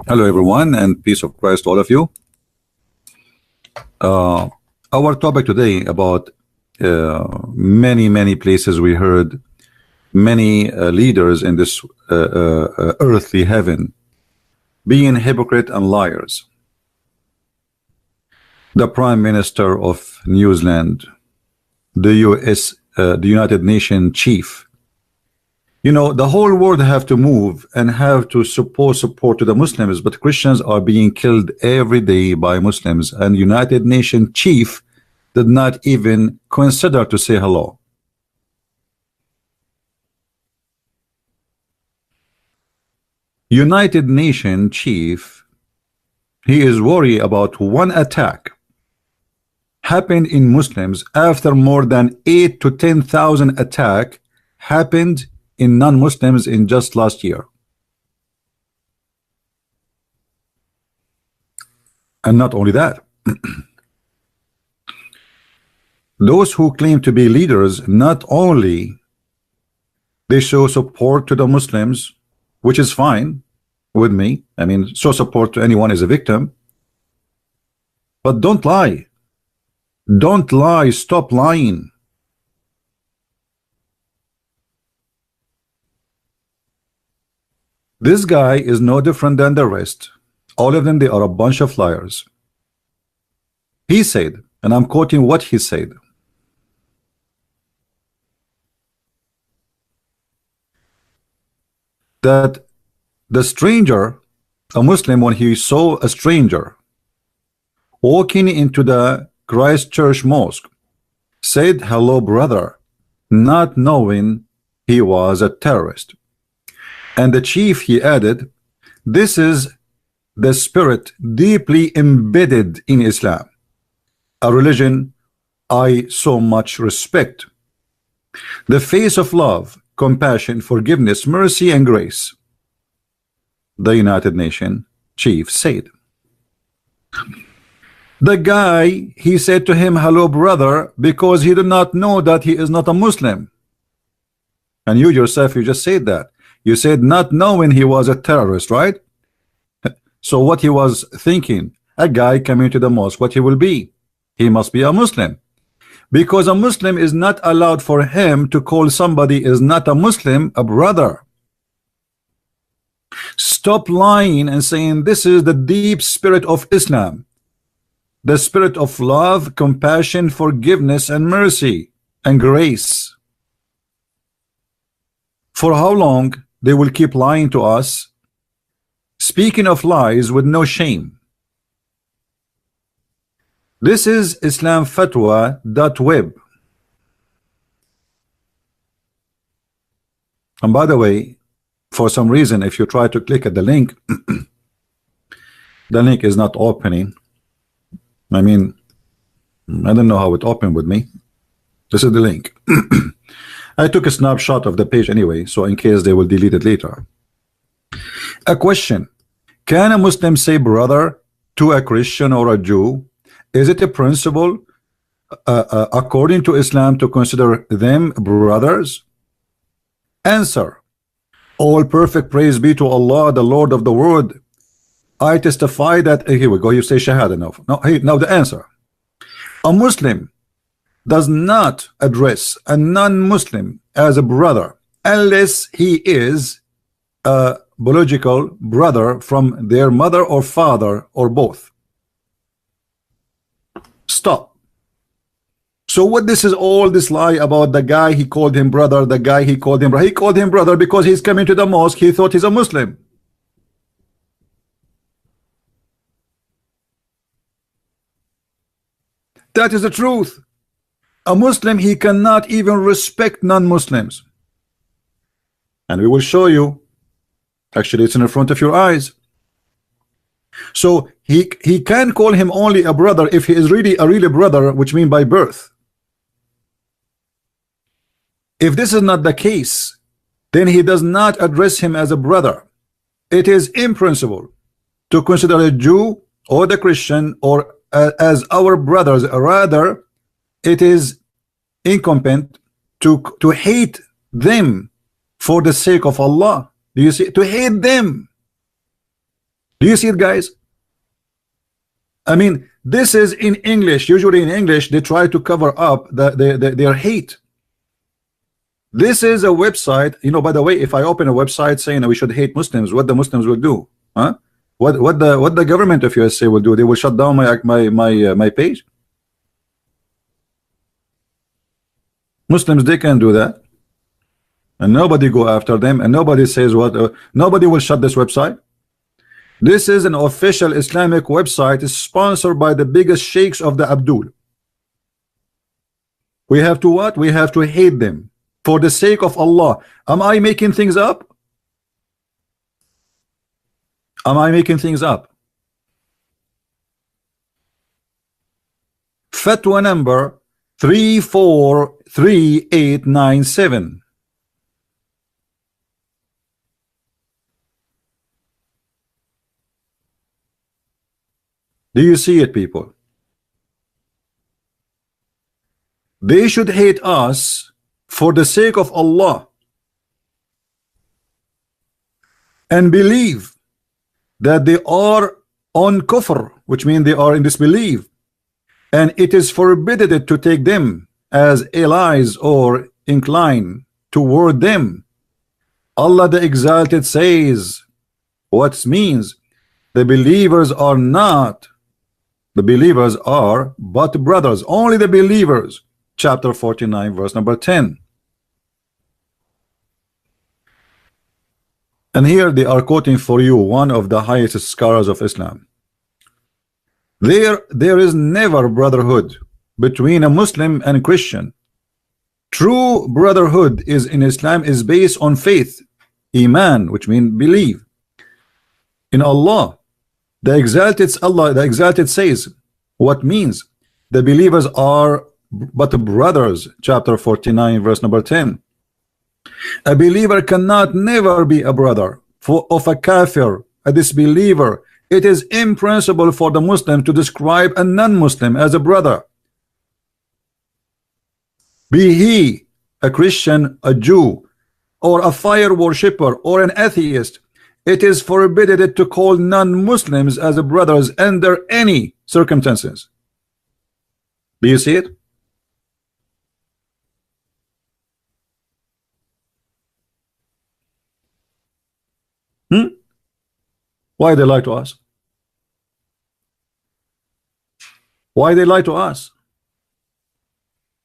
Hello everyone, and peace of Christ to all of you. Our topic today about many places we heard many leaders in this earthly heaven being hypocrite and liars. The Prime Minister of New Zealand, the United Nations chief. You know, the whole world have to move and have to support to the Muslims, but Christians are being killed every day by Muslims, and United Nations chief did not even consider to say hello. United Nations chief, he is worried about one attack happened in Muslims after more than 8,000 to 10,000 attack happened in non-Muslims in just last year. And not only that, those who claim to be leaders, not only they show support to the Muslims, which is fine with me. I mean, show support to anyone is a victim, but don't lie. Don't lie. Stop lying. This guy is no different than the rest. All of them, they are a bunch of liars. He said, and I'm quoting what he said, that the stranger, a Muslim, when he saw a stranger walking into the Christchurch mosque, said, "Hello, brother," not knowing he was a terrorist. And the chief, he added, this is the spirit deeply embedded in Islam, a religion I so much respect. The face of love, compassion, forgiveness, mercy, and grace, the United Nations chief said. The guy, he said to him, "Hello, brother," because he did not know that he is not a Muslim. And you yourself, you just said that. You said not knowing he was a terrorist, right? So what he was thinking, a guy coming to the mosque, what he will be? He must be a Muslim. Because a Muslim is not allowed for him to call somebody is not a Muslim a brother. Stop lying and saying this is the deep spirit of Islam. The spirit of love, compassion, forgiveness, and mercy, and grace. For how long they will keep lying to us, speaking of lies with no shame? This is islamfatwa.web. And by the way, for some reason, if you try to click at the link, the link is not opening. I mean, I don't know how it opened with me. This is the link. I took a snapshot of the page anyway, so in case they will delete it later. A question: can a Muslim say brother to a Christian or a Jew? Is it a principle according to Islam to consider them brothers? Answer: all perfect praise be to Allah, the Lord of the world. I testify that, here we go, you say shahada now. Now the answer: a Muslim does not address a non-Muslim as a brother unless he is a biological brother from their mother or father or both. Stop. So what this is, all this lie about the guy he called him brother, the guy he called him brother. He called him brother because he's coming to the mosque, he thought he's a Muslim. That is the truth. A Muslim, he cannot even respect non-Muslims. And we will show you. Actually, it's in front of your eyes. So he can call him only a brother if he is really a brother, which means by birth. If this is not the case, then he does not address him as a brother. It is in principle to consider a Jew or the Christian or as our brothers. Rather, it is incompetent to hate them for the sake of Allah. Do you see? To hate them. Do you see it, guys? I mean, this is in English. Usually in English, they try to cover up their hate. This is a website, you know, by the way, if I open a website saying we should hate Muslims, what the Muslims will do? Huh? What the government of USA will do? They will shut down my page. Muslims, they can do that. And nobody go after them, and nobody says what nobody will shut this website. This is an official Islamic website. It's sponsored by the biggest sheikhs of the Abdul. We have to what? We have to hate them for the sake of Allah. Am I making things up? Am I making things up? Fatwa number 343897. Do you see it, people? They should hate us for the sake of Allah and believe that they are on kufr, which means they are in disbelief, and it is forbidden to take them as allies or incline toward them. Allah the Exalted says, what means the believers are not, the believers are but brothers, only the believers. Chapter 49 verse number 10. And here they are quoting for you one of the highest scholars of Islam. There is never brotherhood between a Muslim and Christian. True brotherhood is in Islam is based on faith, Iman, which means believe in Allah. The Exalted says, what means the believers are but brothers. Chapter 49 verse number 10. A believer cannot never be a brother of a kafir, a disbeliever. It is impossible for the Muslim to describe a non-Muslim as a brother, be he a Christian, a Jew, or a fire worshipper, or an atheist. It is forbidden to call non-Muslims as brothers under any circumstances. Do you see it? Why they lie to us? Why they lie to us?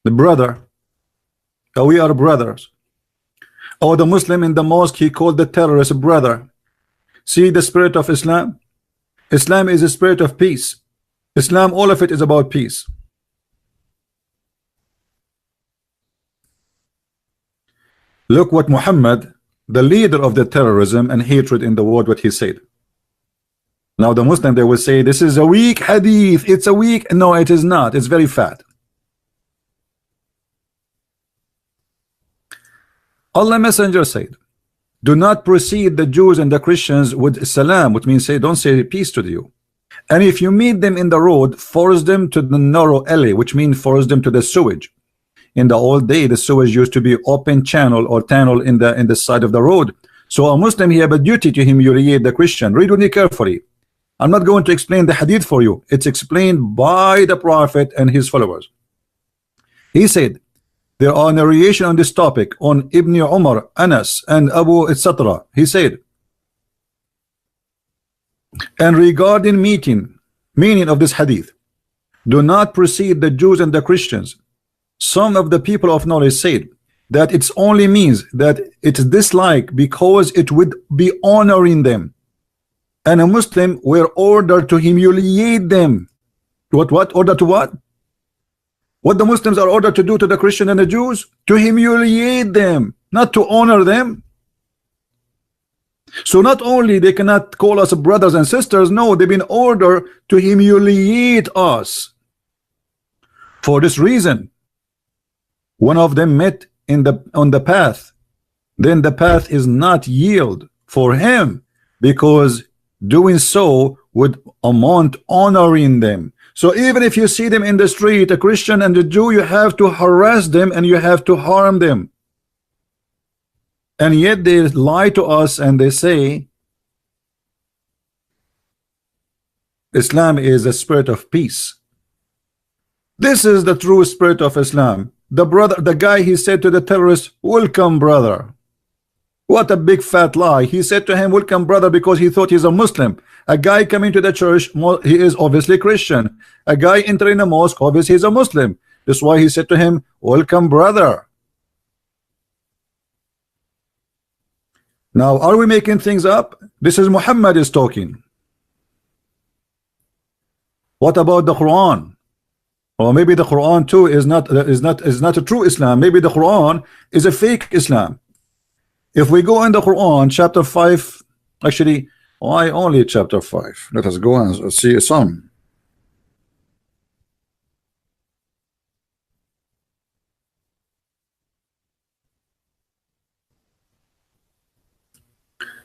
The brother, we are brothers. Or the Muslim in the mosque, he called the terrorist brother. See the spirit of Islam? Islam is a spirit of peace. Islam, all of it is about peace. Look what Muhammad, the leader of the terrorism and hatred in the world, what he said. Now the Muslim, they will say this is a weak hadith, it's a weak. No, it is not, it's very fat. Allah Messenger said, do not precede the Jews and the Christians with salam, which means say, don't say peace to you. And if you meet them in the road, force them to the narrow alley, which means force them to the sewage. In the old day, the sewage used to be open channel or tunnel in the side of the road. So a Muslim, he have a duty to humiliate the Christian. Read with me carefully. I'm not going to explain the hadith for you. It's explained by the Prophet and his followers. He said, there are narration on this topic on Ibn Umar, Anas, and Abu, etc. He said, and regarding meaning of this hadith, do not precede the Jews and the Christians. Some of the people of knowledge said that it only means that it's dislike because it would be honoring them, and a Muslim were ordered to humiliate them. What order to what? What the Muslims are ordered to do to the Christian and the Jews? To humiliate them, not to honor them. So not only they cannot call us brothers and sisters, no, they've been ordered to humiliate us. For this reason, one of them met on the path, then the path is not yield for him, because doing so would amount honoring them. So even if you see them in the street, a Christian and a Jew, you have to harass them and you have to harm them. And yet they lie to us and they say Islam is a spirit of peace. This is the true spirit of Islam. The guy, he said to the terrorist, welcome brother. What a big fat lie. He said to him, welcome brother, because he thought he's a Muslim. A guy coming to the church, he is obviously Christian. A guy entering a mosque, obviously he's a Muslim. That's why he said to him, welcome brother. Now, are we making things up? This is Muhammad is talking. What about the Quran? Or maybe the Quran too is not a true Islam. Maybe the Quran is a fake Islam. If we go in the Quran, chapter 5, actually, why only chapter 5? Let us go and see some.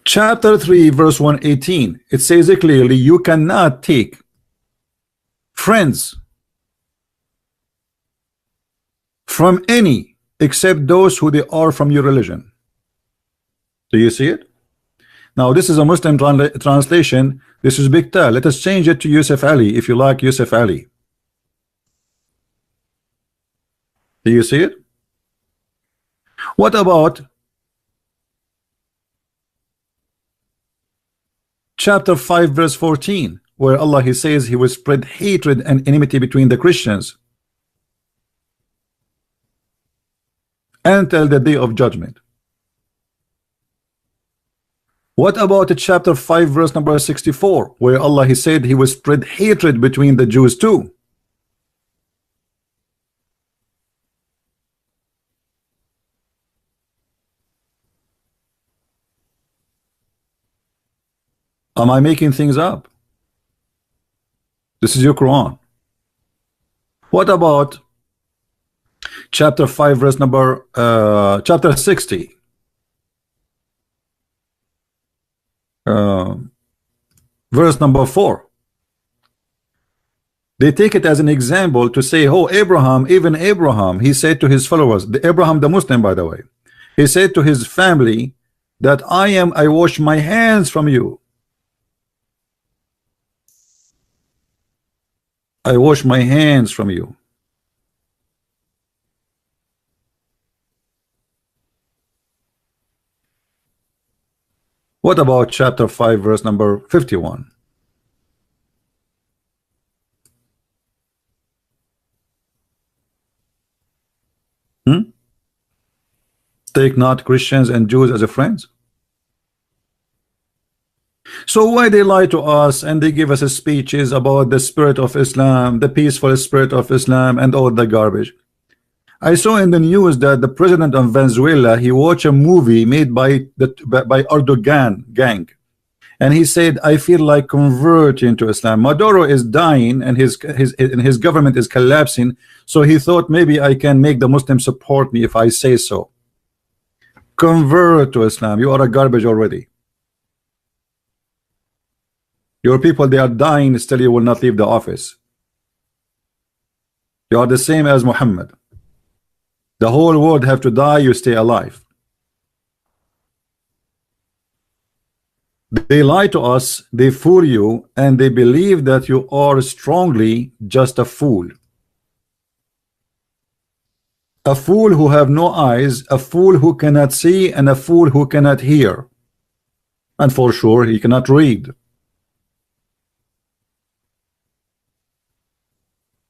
Chapter 3, verse 118. It says it clearly, you cannot take friends from any except those who they are from your religion. Do you see it? Now this is a Muslim translation. This is Big Tal. Let us change it to Yusuf Ali, if you like Yusuf Ali. Do you see it? What about chapter 5 verse 14, where Allah, he says he will spread hatred and enmity between the Christians until the day of judgment? What about chapter 5 verse number 64, where Allah, he said he will spread hatred between the Jews too? Am I making things up? This is your Quran. What about chapter 5 verse number chapter 60, verse number 4? They take it as an example to say, oh, Abraham, even Abraham, he said to his followers, Abraham the Muslim, by the way, he said to his family that I wash my hands from you. I wash my hands from you. What about chapter 5 verse number 51? Take not Christians and Jews as a friends. So why they lie to us and they give us speeches about the spirit of Islam, the peaceful spirit of Islam, and all the garbage? I saw in the news that the president of Venezuela, he watched a movie made by Erdogan gang, and he said, I feel like converting to Islam. Maduro is dying and his government is collapsing, so he thought maybe I can make the Muslims support me if I say so. Convert to Islam. You are a garbage already. Your people, they are dying, still you will not leave the office. You are the same as Muhammad. The whole world have to die, you stay alive. They lie to us, they fool you, and they believe that you are strongly just a fool. A fool who have no eyes, a fool who cannot see, and a fool who cannot hear. And for sure, he cannot read.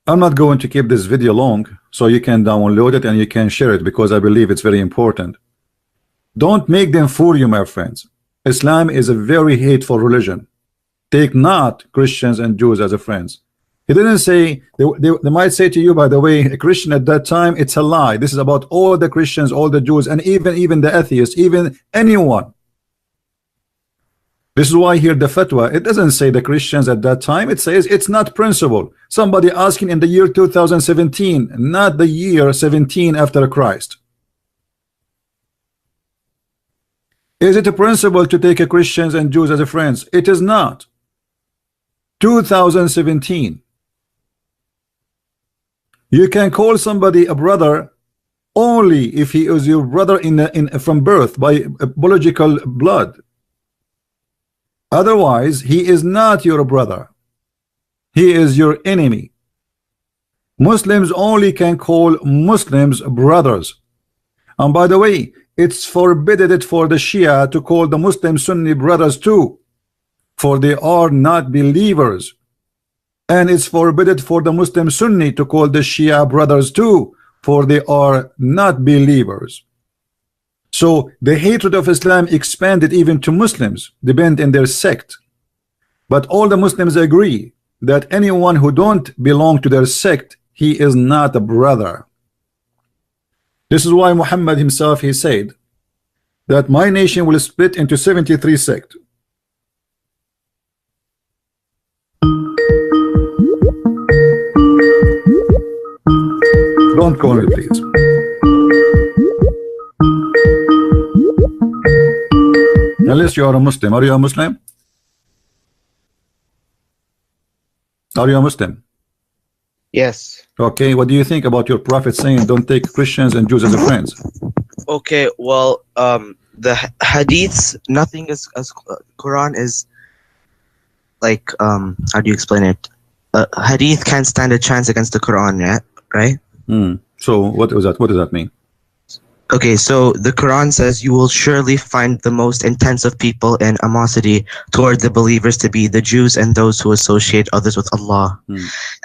I'm not going to keep this video long, so you can download it and you can share it, because I believe it's very important. Don't make them fool you, my friends. Islam is a very hateful religion. Take not Christians and Jews as a friends. He didn't say, they might say to you, by the way, a Christian at that time, it's a lie. This is about all the Christians, all the Jews, and even the atheists, even anyone. This is why here the fatwa, it doesn't say the Christians at that time, it says it's not principle. Somebody asking in the year 2017, not the year 17 after Christ. Is it a principle to take a Christians and Jews as a friends? It is not. 2017. You can call somebody a brother only if he is your brother from birth by biological blood. Otherwise, he is not your brother. he is your enemy. Muslims only can call Muslims brothers. And by the way, it's forbidden for the Shia to call the Muslim Sunni brothers too, for they are not believers. And it's forbidden for the Muslim Sunni to call the Shia brothers too, for they are not believers. So the hatred of Islam expanded even to Muslims, depending on their sect. But all the Muslims agree that anyone who don't belong to their sect, he is not a brother. This is why Muhammad himself, he said that my nation will split into 73 sects. Don't call me, please. Unless you are a Muslim. Are you a Muslim? Are you a Muslim? Yes. Okay, what do you think about your prophet saying don't take Christians and Jews as a friends? Okay, well, the hadiths, nothing is as Quran is like, how do you explain it? Hadith can't stand a chance against the Quran, yeah? Right? So what was that? What does that mean? Okay, so the Quran says you will surely find the most intense of people in animosity toward the believers to be the Jews and those who associate others with Allah.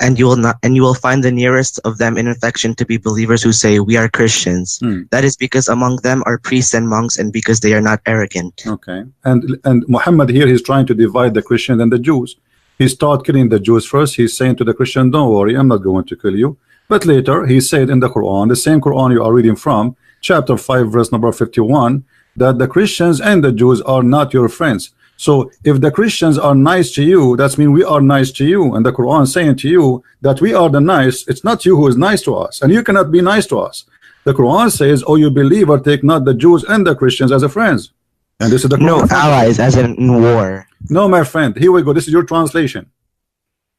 And you will find the nearest of them in affection to be believers who say we are Christians. That is because among them are priests and monks and because they are not arrogant. Okay. And Muhammad here, he's trying to divide the Christians and the Jews. He started killing the Jews first. He's saying to the Christian, don't worry, I'm not going to kill you. But later he said in the Quran, the same Quran you are reading from, chapter 5 verse number 51, that the Christians and the Jews are not your friends. So if the Christians are nice to you, that means we are nice to you, and the Quran saying to you that we are the nice, it's not you who is nice to us, and you cannot be nice to us. The Quran says, oh you believer, take not the Jews and the Christians as a friends. And this is the Quran. No, allies as in war. No, my friend, here we go, this is your translation.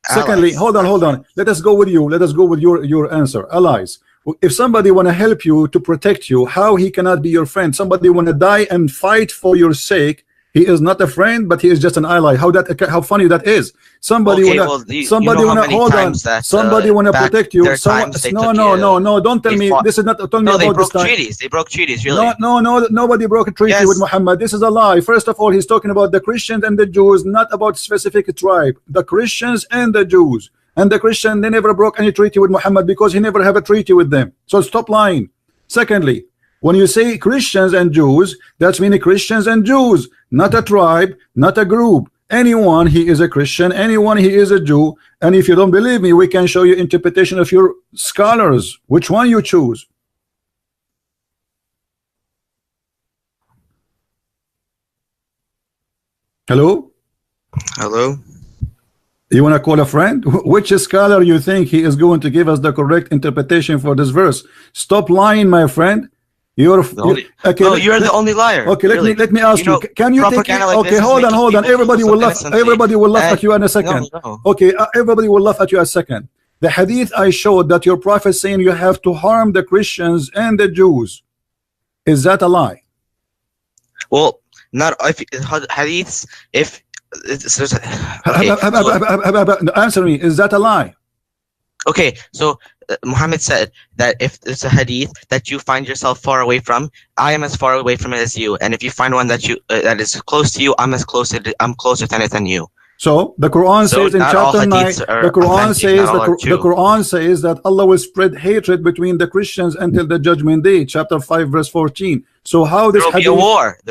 Secondly, hold on. Let us go with you. Let us go with your answer. Allies. If somebody want to help you to protect you, how he cannot be your friend? Somebody want to die and fight for your sake. He is not a friend, but he is just an ally. How funny that is. Somebody okay, want to hold on. Somebody want to protect you. No. Don't tell me this is not. Tell me about this time. They broke treaties. Really? No. Nobody broke a treaty with Muhammad. This is a lie. First of all, he's talking about the Christians and the Jews, not about specific tribe. The Christians and the Jews. And the Christian, they never broke any treaty with Muhammad because he never have a treaty with them. So stop lying. Secondly, when you say Christians and Jews, that's meaning Christians and Jews, not a tribe, not a group. Anyone he is a Christian, anyone he is a Jew. And if you don't believe me, we can show you interpretation of your scholars. Which one you choose? Hello? Hello? You want to call a friend? Which scholar you think he is going to give us the correct interpretation for this verse? Stop lying, my friend. You're the only liar. Okay, let me ask you. Can you take it? Okay, hold on. Everybody will laugh. Everybody will laugh at you in a second. No. Okay, everybody will laugh at you a second. The hadith I showed that your prophet saying you have to harm the Christians and the Jews. Is that a lie? Well, not if hadiths. If answer me. Is that a lie? Okay, so Muhammad said that if it's a hadith that you find yourself far away from, I am as far away from it as you, and if you find one that you that is close to you, I'm closer to it than you. So the Quran says in chapter 9, the Quran says that Allah will spread hatred between the Christians until the judgment day, chapter 5 verse 14. So how this there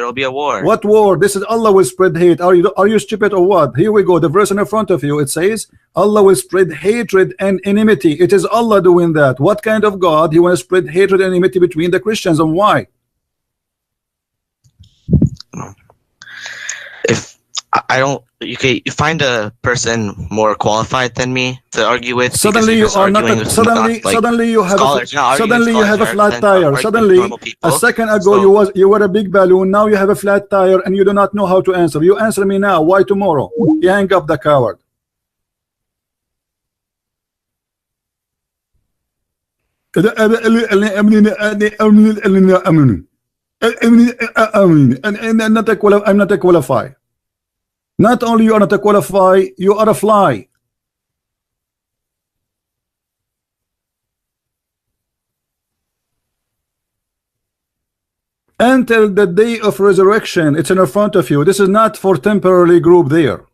will be a war. What war? This is Allah will spread hate. Are you stupid or what? Here we go. The verse in front of you, it says Allah will spread hatred and enmity. It is Allah doing that. What kind of God? He want to spread hatred and enmity between the Christians, and why? If I don't, you find a person more qualified than me to argue with. Suddenly you are not. Suddenly you have a flat tire. Suddenly a second ago you were a big balloon. Now you have a flat tire and you do not know how to answer. You answer me now. Why tomorrow? You hang up the coward. I'm not a qualified. Not only you are not a qualify, you are a fly. until the day of resurrection. It's in front of you. This is not for temporary group there.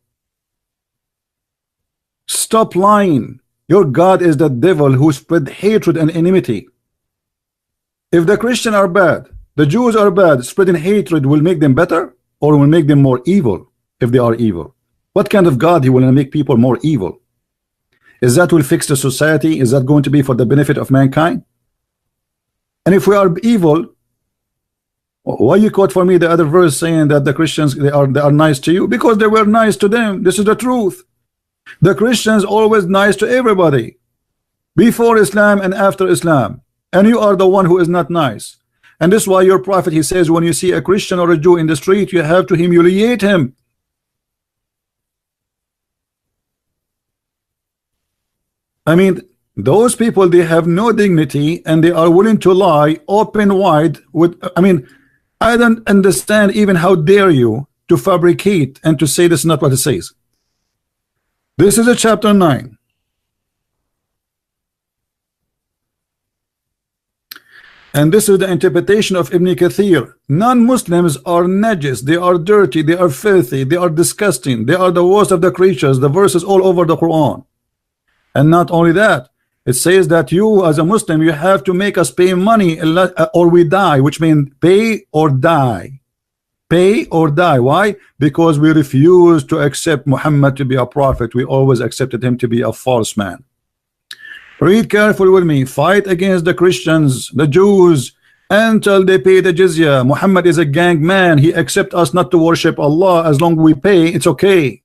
Stop lying. Your God is the devil who spread hatred and enmity. If the Christians are bad, the Jews are bad, spreading hatred will make them better or will make them more evil if they are evil? What kind of God he will make people more evil? Is that will fix the society? Is that going to be for the benefit of mankind? And if we are evil, why you quote for me the other verse saying that the Christians they are nice to you? Because they were nice to them. This is the truth. The Christians always nice to everybody, before Islam and after Islam, and you are the one who is not nice. And this is why your prophet, he says, when you see a Christian or a Jew in the street, you have to humiliate him. I mean, those people, they have no dignity and they are willing to lie open wide with, I mean, I don't understand even how dare you to fabricate and to say this is not what it says. This is a chapter 9. And this is the interpretation of Ibn Kathir. Non-Muslims are najis, they are dirty, they are filthy, they are disgusting, they are the worst of the creatures. The verses all over the Quran. And not only that, it says that you as a Muslim, you have to make us pay money or we die, which means pay or die. Pay or die. Why? Because we refuse to accept Muhammad to be a prophet. We always accepted him to be a false man. Read carefully with me. Fight against the Christians, the Jews, until they pay the jizya. Muhammad is a gang man. He accepts us not to worship Allah. As long as we pay, it's okay.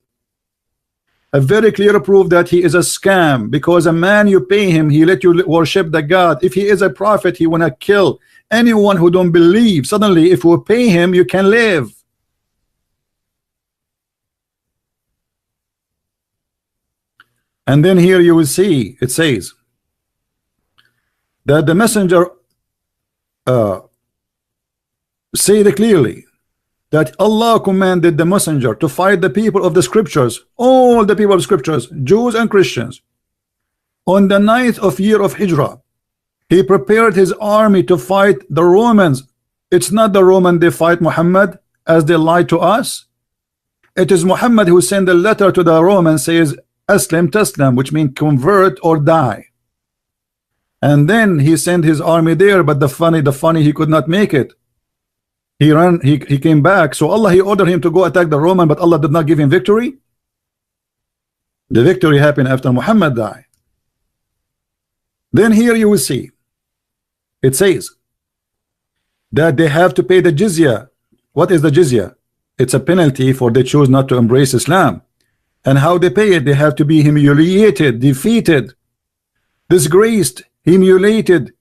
A very clear proof that he is a scam, because a man, you pay him, he let you worship the God. If he is a prophet, he wanna kill anyone who don't believe. Suddenly, if you pay him, you can live. And then here you will see, it says that the messenger said clearly that Allah commanded the messenger to fight the people of the scriptures, all the people of scriptures, Jews and Christians. On the 9th of year of Hijrah, he prepared his army to fight the Romans. It's not the Roman they fight Muhammad as they lie to us. It is Muhammad who sent a letter to the Romans, says Aslim Taslam, which means convert or die. And then he sent his army there, but the funny he could not make it. He ran, he came back. So Allah, he ordered him to go attack the Roman, but Allah did not give him victory. The victory happened after Muhammad died. Then here you will see, it says that they have to pay the jizya. What is the jizya? It's a penalty for they choose not to embrace Islam. And how they pay it? They have to be humiliated, defeated, disgraced, humiliated.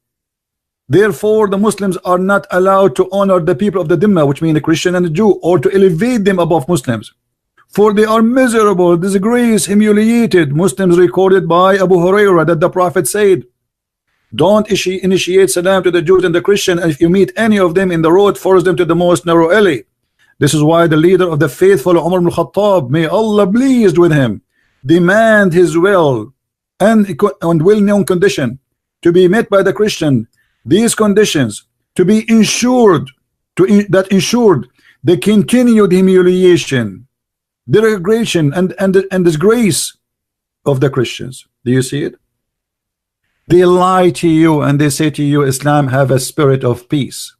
Therefore, the Muslims are not allowed to honor the people of the Dhimma, which mean the Christian and the Jew, or to elevate them above Muslims. For they are miserable, disgraced, humiliated. Muslims recorded by Abu Hurairah that the Prophet said, don't initiate salam to the Jews and the Christian, and if you meet any of them in the road, force them to the most narrow alley. This is why the leader of the faithful, Umar ibn Khattab, may Allah pleased with him, demand his will and well-known condition to be met by the Christian. These conditions to be ensured, that ensured the continued humiliation, degradation, and disgrace of the Christians. Do you see it? They lie to you and they say to you, Islam have a spirit of peace.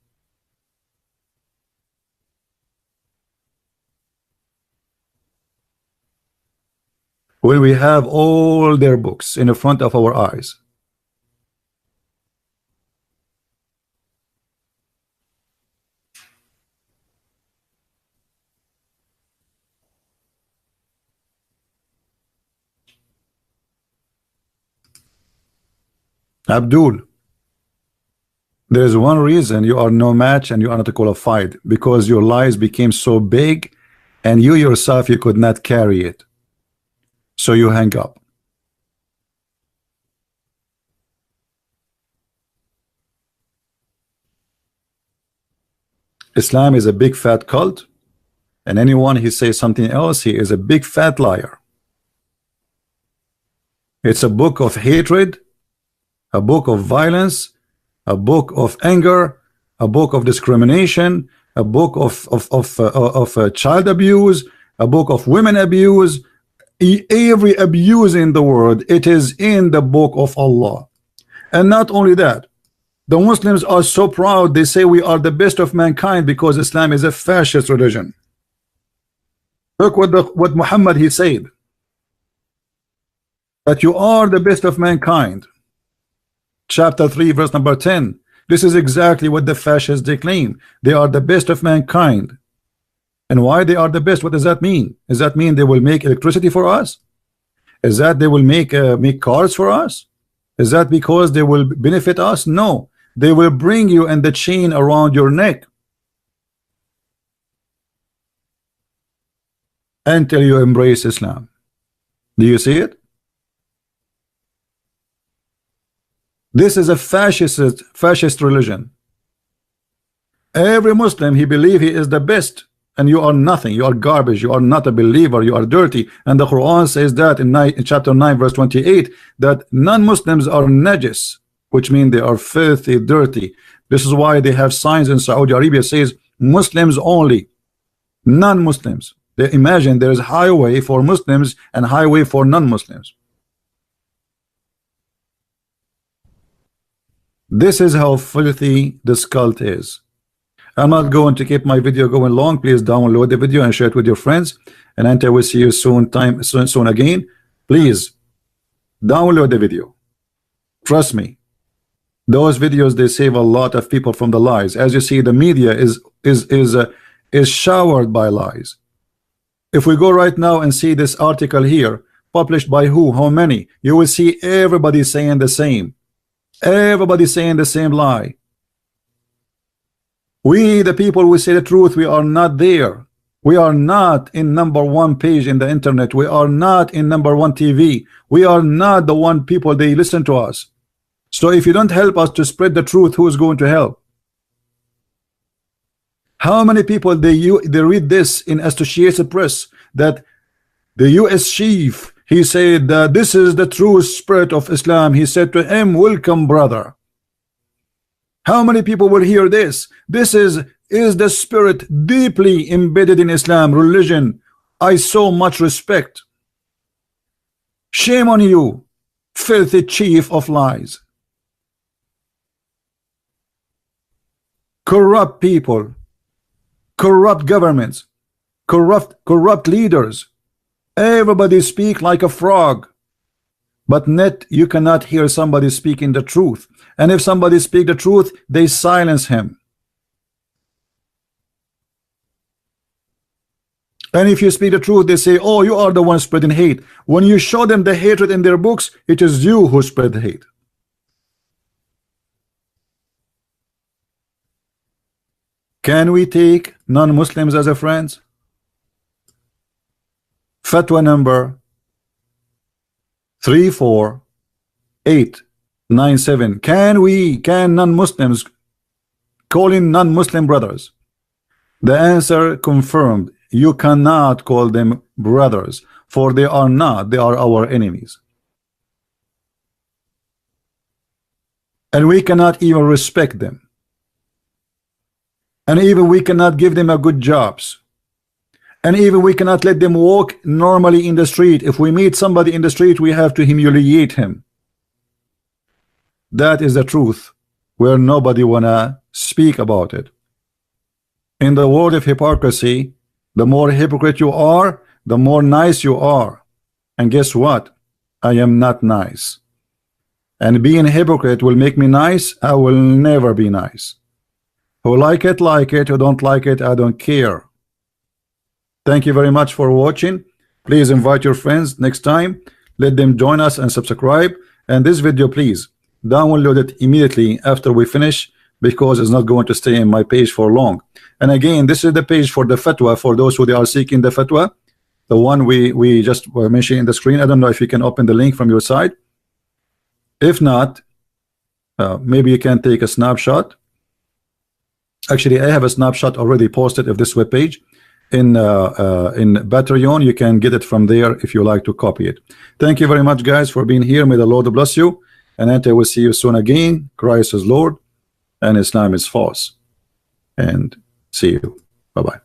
When we have all their books in the front of our eyes. Abdul, there is one reason you are no match and you are not qualified, because your lies became so big and you yourself, you could not carry it. So you hang up. Islam is a big fat cult, and anyone who says something else, he is a big fat liar. It's a book of hatred, a book of violence, a book of anger, a book of discrimination, a book of child abuse, a book of women abuse, every abuse in the world. It is in the book of Allah. And not only that, the Muslims are so proud, they say we are the best of mankind because Islam is a fascist religion. Look what Muhammad he said, that you are the best of mankind. Chapter 3 verse number 10. This is exactly what the fascists they claim. They are the best of mankind. And why they are the best? What does that mean? Does that mean they will make electricity for us? Is that they will make cars for us? Is that because they will benefit us? No. They will bring you in the chain around your neck until you embrace Islam. Do you see it? This is a fascist religion. Every Muslim, he believes he is the best, and you are nothing. You are garbage. You are not a believer. You are dirty. And the Quran says that in chapter 9 verse 28, that non-Muslims are najis, which means they are filthy, dirty. This is why they have signs in Saudi Arabia says Muslims only, non-Muslims. They imagine there is highway for Muslims and highway for non-Muslims. This is how filthy this cult is. I'm not going to keep my video going long. Please download the video and share it with your friends. And until we see you soon again, please download the video. Trust me, those videos, they save a lot of people from the lies. As you see, the media is showered by lies. If we go right now and see this article here, published by who, how many, you will see everybody saying the same. Everybody saying the same lie. We, the people, we say the truth. We are not there. We are not in #1 page in the internet. We are not in #1 TV. We are not the one people they listen to us. So if you don't help us to spread the truth, who is going to help? How many people they read this in Associated Press that the US chief, he said that this is the true spirit of Islam. He said to him, welcome brother. How many people will hear this? This is the spirit deeply embedded in Islam religion. I so much respect. Shame on you, filthy chief of lies. Corrupt people, corrupt governments, corrupt leaders. Everybody speak like a frog, but net you cannot hear somebody speaking the truth. And if somebody speak the truth, they silence him. And if you speak the truth, they say, oh, you are the one spreading hate. When you show them the hatred in their books, it is you who spread hate. Can we take non-Muslims as a friends? Fatwa number 34897. Can non-Muslims call in non-Muslim brothers? The answer confirmed. You cannot call them brothers, for they are not. They are our enemies. And we cannot even respect them. And even we cannot give them a good jobs. And even we cannot let them walk normally in the street. If we meet somebody in the street, we have to humiliate him. That is the truth, where nobody wanna speak about it. In the world of hypocrisy, the more hypocrite you are, the more nice you are. And guess what? I am not nice. And being a hypocrite will make me nice. I will never be nice. Who like it, who don't like it, I don't care. Thank you very much for watching. Please invite your friends next time. Let them join us and subscribe. And this video, please download it immediately after we finish, because it's not going to stay in my page for long. And again, this is the page for the fatwa, for those who they are seeking the fatwa, the one we just were mentioning in the screen. I don't know if you can open the link from your side. If not, maybe you can take a snapshot. Actually, I have a snapshot already posted of this web page in Patreon. You can get it from there if you like to copy it. Thank you very much, guys, for being here. May the Lord bless you, and until we see you soon again. Christ is Lord and Islam is false. and see you. Bye-bye.